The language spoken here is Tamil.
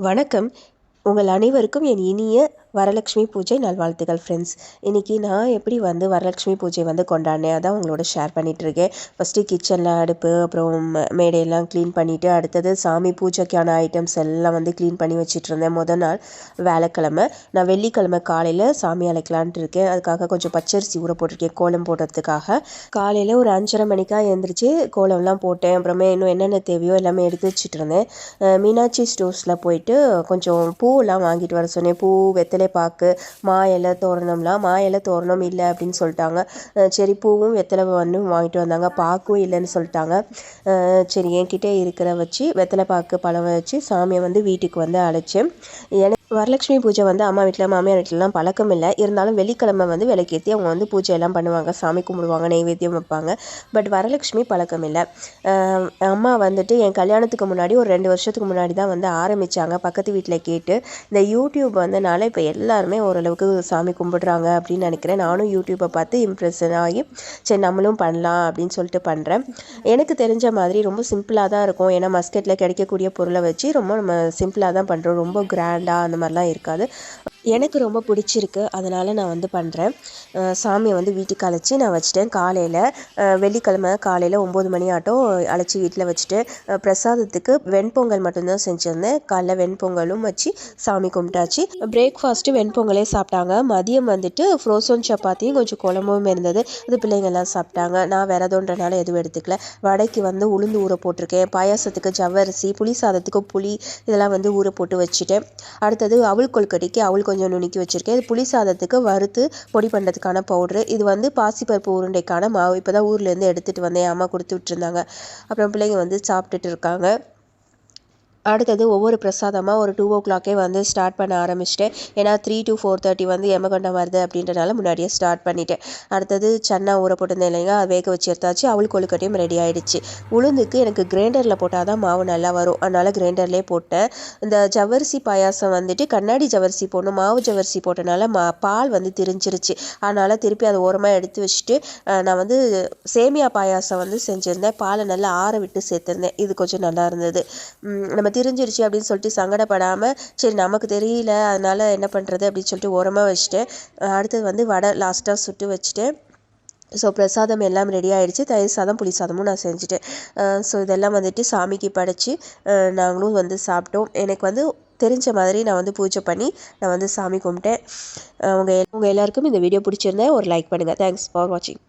வணக்கம். உங்கள் அனைவருக்கும் என் இனிய வரலட்சுமி பூஜை நல்வாழ்த்துக்கள் ஃப்ரெண்ட்ஸ். இன்றைக்கி நான் எப்படி வரலட்சுமி பூஜை கொண்டாடினேன், அதான் உங்களோட ஷேர் பண்ணிகிட்ருக்கேன். ஃபஸ்ட்டு கிச்சனில் அடுப்பு, அப்புறம் மேடையெல்லாம் க்ளீன் பண்ணிவிட்டு, அடுத்தது சாமி பூஜைக்கான ஐட்டம்ஸ் எல்லாம் க்ளீன் பண்ணி வச்சிட்ருந்தேன். முதல் நாள் வியாழக்கிழமை, நான் வெள்ளிக்கிழமை காலையில் சாமி அழைக்கலான்ட்டு இருக்கேன். அதுக்காக கொஞ்சம் பச்சரிசி ஊற போட்டிருக்கேன் கோலம் போடுறதுக்காக. காலையில் ஒரு 5:30 மணிக்காக எழுந்திரிச்சு கோலம்லாம் போட்டேன். அப்புறமே இன்னும் என்னென்ன தேவையோ எல்லாமே எடுத்து வச்சுட்டு இருந்தேன். மீனாட்சி ஸ்டோர்ஸில் போயிட்டு கொஞ்சம் பூவெல்லாம் வாங்கிட்டு வர சொன்னேன். பூ, வெத்தலை பாக்கு, மா இலை தோரணம்லாம். மா இலை தோரணம் இல்லை அப்படின்னு சொல்லிட்டாங்க. சரி, பூவும் வெத்தலை வாங்கிட்டு வந்தாங்க. பாக்கும் இல்லைன்னு சொல்லிட்டாங்க. சரி, என்கிட்ட இருக்கிற வச்சு வெத்தலை பாக்கு பழம் வச்சு சாமியை வீட்டுக்கு அழைச்சேன். வரலட்சுமி பூஜை அம்மா வீட்டில் மாமியார் வீட்டிலலாம் பழக்கம் இல்லை. இருந்தாலும் வெள்ளிக்கிழமை விளக்கேற்றி அவங்க பூஜை எல்லாம் பண்ணுவாங்க, சாமி கும்பிடுவாங்க, நெய்வேத்தியம் வைப்பாங்க. பட் வரலட்சுமி பழக்கம் இல்லை. அம்மா என் கல்யாணத்துக்கு முன்னாடி ஒரு 2 வருஷத்துக்கு முன்னாடி தான் ஆரம்பித்தாங்க. பக்கத்து வீட்டில் கேட்டு இந்த யூடியூப் வந்தனால இப்போ எல்லாருமே ஓரளவுக்கு சாமி கும்பிடுறாங்க அப்படின்னு நினைக்கிறேன். நானும் யூடியூப்பை பார்த்து இம்ப்ரெஷன் ஆகி சரி நம்மளும் பண்ணலாம் அப்படின்னு சொல்லிட்டு பண்ணுறேன். எனக்கு தெரிஞ்ச மாதிரி ரொம்ப சிம்பிளாக தான் இருக்கும். ஏன்னா மஸ்கெட்டில் கிடைக்கக்கூடிய பொருளை வச்சு ரொம்ப நம்ம சிம்பிளாக தான் பண்ணுறோம். ரொம்ப கிராண்டாக அந்த மாதிரிலாம் இருக்காது. எனக்கு ரொம்ப பிடிச்சிருக்கு, அதனால் நான் பண்ணுறேன். சாமியை வீட்டுக்கு அழைச்சி நான் வச்சுட்டேன். காலையில் வெள்ளிக்கிழமை காலையில் 9 மணி ஆட்டம் அழைச்சி வீட்டில் வச்சுட்டு பிரசாதத்துக்கு வெண்பொங்கல் மட்டும்தான் செஞ்சுருந்தேன். காலைல வெண்பொங்கலும் வச்சு சாமி கும்பிட்டாச்சு. பிரேக்ஃபாஸ்ட்டு வெண்பொங்கலே சாப்பிட்டாங்க. மதியம் ஃப்ரோசன் சப்பாத்தியும் கொஞ்சம் குழம்பும் இருந்தது. அது பிள்ளைங்கள்லாம் சாப்பிட்டாங்க. நான் விரதன்றனால எதுவும் எடுத்துக்கல. வடைக்கு உளுந்து ஊற போட்டிருக்கேன். பாயாசத்துக்கு ஜவ்வரிசி, புளி சாதத்துக்கு புளி இதெல்லாம் ஊற போட்டு வச்சுட்டேன். அடுத்தது அவல் கொழுக்கட்டைக்கு அவல் கொஞ்சம் நுணுக்கி வச்சுருக்கேன். இது புளி சாதத்துக்கு வறுத்து பொடி பண்ணுறதுக்கான பவுட்ரு. இது பாசிப்பருப்பு உருண்டைக்கான மாவு. இப்போ தான் ஊர்லேருந்து எடுத்துகிட்டு வந்தேன், அம்மா கொடுத்து விட்டுருந்தாங்க. அப்புறம் பிள்ளைங்க சாப்பிட்டுட்டு இருக்காங்க. அடுத்தது ஒவ்வொரு பிரசாதமாக ஒரு 2 o'clock ஸ்டார்ட் பண்ண ஆரம்பிச்சிட்டேன். ஏன்னா 3 to 4:30 யமகண்டம் வருது அப்படின்றனால முன்னாடியே ஸ்டார்ட் பண்ணிட்டேன். அடுத்தது சன்னா ஊற போட்டிருந்தேன் இல்லைங்க, அது வேக வச்சு எடுத்தாச்சு. அவள் கொழுக்கட்டையும் ரெடி ஆகிடுச்சு. உளுந்துக்கு எனக்கு கிரைண்டரில் போட்டால் தான் மாவு நல்லா வரும், அதனால் கிரைண்டர்லேயே போட்டேன். இந்த ஜவ்வரிசி பாயாசம் கண்ணாடி ஜவ்வரிசி போடணும். மாவு ஜவ்வரிசி போட்டனால பால் திரிஞ்சிருச்சு. அதனால் திருப்பி அதை ஓரமாக எடுத்து வச்சுட்டு நான் சேமியா பாயாசம் செஞ்சுருந்தேன். பாலை நல்லா ஆற விட்டு சேர்த்துருந்தேன். இது கொஞ்சம் நல்லா இருந்தது. நம்ம திரிஞ்சிருச்சு அப்படின்னு சொல்லிட்டு சங்கடப்படாமல் சரி நமக்கு தெரியல அதனால் என்ன பண்ணுறது அப்படின்னு சொல்லிட்டு ஓரமாக வச்சுட்டேன். அடுத்தது வடை லாஸ்ட்டாக சுட்டு வச்சுட்டேன். ஸோ பிரசாதம் எல்லாம் ரெடி ஆகிடுச்சு. தயிர் சாதம், புளி சாதமும் நான் செஞ்சுட்டேன். ஸோ இதெல்லாம் சாமிக்கு படைச்சி நாங்களும் சாப்பிட்டோம். எனக்கு தெரிஞ்ச மாதிரி நான் பூஜை பண்ணி நான் சாமி கும்பிட்டேன். உங்கள் எல்லாருக்கும் இந்த வீடியோ பிடிச்சிருந்தேன் ஒரு லைக் பண்ணுங்கள். தேங்க்ஸ் ஃபார் வாட்சிங்.